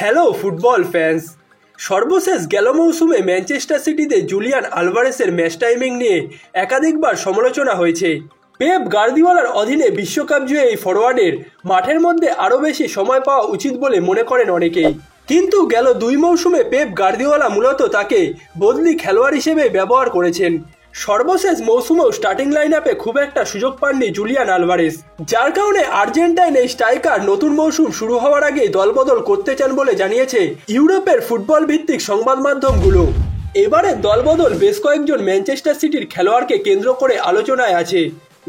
Hello football fans. সর্বশেষ গেল মৌসুমে ম্যানচেস্টার সিটিতে জুলিয়ান আলভারেসের ম্যাচ টাইমিং নিয়ে একাধিকবার সমালোচনা হয়েছে। পেপ গার্দিওলার অধীনে বিশ্বকাপ জুড়ে এই ফরওয়ার্ডের মাঠের মধ্যে আরও বেশি সময় পাওয়া উচিত বলে মনে করেন অনেকেই। কিন্তু গেল 2 মৌসুমে পেপ গার্দিওলা মূলত তাকে বদলি খেলোয়াড় হিসেবে ব্যবহার করেছেন। সর্বশেষ মৌসুমেও স্টার্টিং লাইন আপে খুব একটা সুযোগ পাননি জুলিয়ান আলভারেস, যার কারণে আর্জেন্টাইন এই স্ট্রাইকার নতুন মৌসুম শুরু হওয়ার আগে দলবদল করতে চান বলে জানিয়েছে ইউরোপের ফুটবল ভিত্তিক সংবাদ মাধ্যমগুলো। এবারে দলবদল বেশ কয়েকজন ম্যানচেস্টার সিটির খেলোয়াড়কে কেন্দ্র করে আলোচনায় আছে,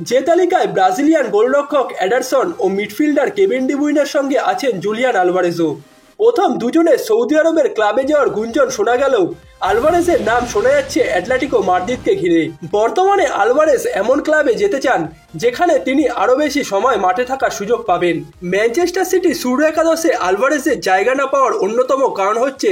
যে তালিকায় ব্রাজিলিয়ান গোলরক্ষক এডারসন ও মিডফিল্ডার কেভিন ডি ব্রুইনের সঙ্গে আছেন জুলিয়ান আলভারেজও। প্রথম দুজনের সৌদি আরবের ক্লাবে যাওয়ার গুঞ্জন শোনা গেলেও আলভারেজের নাম শোনা যাচ্ছে অ্যাটলেটিকো মাদ্রিদকে ঘিরে। বর্তমানে আলভারেজ এমন ক্লাবে যেতে চান যেখানে তিনি আরও বেশি সময় মাঠে থাকার সুযোগ পাবেন। ম্যানচেস্টার সিটি শুরু একাদশে আলভারেজের জায়গা না পাওয়ার অন্যতম কারণ হচ্ছে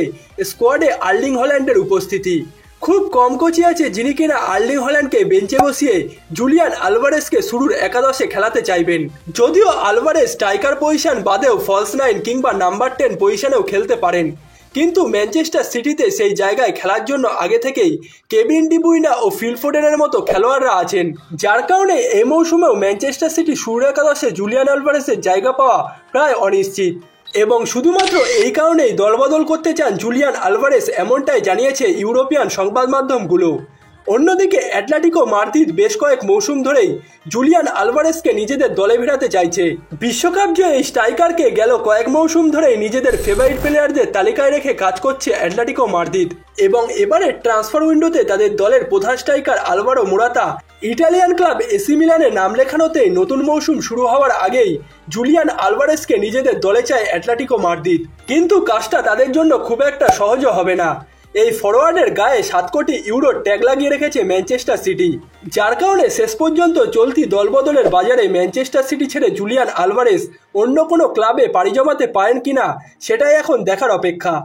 স্কোয়াডে আর্লিং হল্যান্ডের উপস্থিতি। খুব কম কোচই আছে যিনি কিনা আর্লিং হল্যান্ডকে বেঞ্চে বসিয়ে জুলিয়ান আলভারেজকে শুরুর একাদশে খেলাতে চাইবেন। যদিও আলভারেজ স্ট্রাইকার পজিশন বাদেও ফলস 9 কিংবা নাম্বার 10 পজিশনেও খেলতে পারেন, কিন্তু ম্যানচেস্টার সিটিতে সেই জায়গায় খেলার জন্য আগে থেকেই কেভিন ডি ব্রুইনা ও ফিল ফোডেনের মতো খেলোয়াড়রা আছেন, যার কারণে এই মৌসুমেও ম্যানচেস্টার সিটি শুরু একাদশে জুলিয়ান আলভারেজের জায়গা পাওয়া প্রায় অনিশ্চিত। এবং শুধুমাত্র এই কারণেই দলবদল করতে চান জুলিয়ান আলভারেজ, এমনটাই জানিয়েছে ইউরোপিয়ান সংবাদ মাধ্যমগুলো। অন্যদিকে অ্যাটলেটিকো মাদ্রিদ বেশ কয়েক মৌসুম ধরেই জুলিয়ান আলভারেজকে নিজেদের দলে ফেরাতে চাইছে। বিশ্বকাপ জয়ে এই স্ট্রাইকারকে গেল কয়েক মৌসুম ধরেই নিজেদের ফেভারিট প্লেয়ারদের তালিকায় রেখে কাজ করছে অ্যাটলেটিকো মাদ্রিদ, এবং এবারে ট্রান্সফার উইন্ডোতে তাদের দলের প্রধান striker Alvaro Morata Italian club AC মিলানে নাম লেখানোতেই নতুন মৌসুম শুরু হওয়ার আগেই জুলিয়ান আলভারেজকে নিজেদের দলে চায় অ্যাটলেটিকো মাদ্রিদ। কিন্তু কাজটা তাদের জন্য খুব একটা সহজও হবে না। এই ফরওয়ার্ডের গায়ে 7 কোটি ইউরো ট্যাগ লাগিয়ে রেখেছে ম্যানচেস্টার সিটি, যার কারণে শেষ পর্যন্ত চলতি দলবদলের বাজারে ম্যানচেস্টার সিটি ছেড়ে জুলিয়ান আলভারেজ অন্য কোনো ক্লাবে পাড়ি জমাতে পারেন কিনা সেটাই এখন দেখার অপেক্ষা।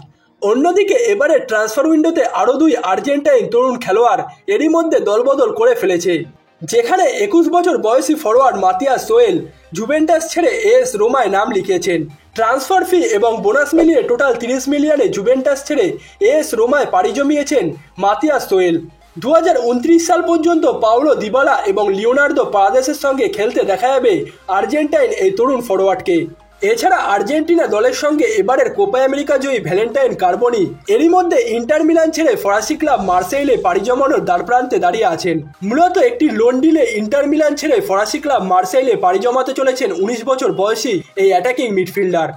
অন্যদিকে এবারে ট্রান্সফার উইন্ডোতে আরও 2 আর্জেন্টাইন তরুণ খেলোয়াড় এরই মধ্যে দলবদল করে ফেলেছে, যেখানে 21 বছর বয়সী ফরওয়ার্ড মাতিয়াস সোয়েল জুভেন্টাস ছেড়ে এএস রোমায় নাম লিখিয়েছেন। ট্রান্সফার ফি এবং বোনাস মিলিয়ে টোটাল 30 মিলিয়নে জুভেন্টাস ছেড়ে এএস রোমায় পাড়ি জমিয়েছেন মাতিয়াস সোয়েল। 2029 সাল পর্যন্ত পাওলো দিবালা এবং লিওনার্দো পারাদেসের সঙ্গে খেলতে দেখা যাবে আর্জেন্টাইন এই তরুণ ফরওয়ার্ডকে। এছাড়া আর্জেন্টিনা দলের সঙ্গে এবারের কোপা আমেরিকা জয়ী ভ্যালেন্টাইন কার্বনি এরই মধ্যে ইন্টার মিলান ছেড়ে ফরাসি ক্লাব মার্সেইলে পাড়ি জমানোর দ্বারপ্রান্তে দাঁড়িয়ে আছেন। মূলত একটি লোন ডিলে ইন্টার মিলান ছেড়ে ফরাসি ক্লাব মার্সেইলে পাড়ি জমাতে চলেছেন 19 বছর বয়সী এই অ্যাটাকিং মিডফিল্ডার।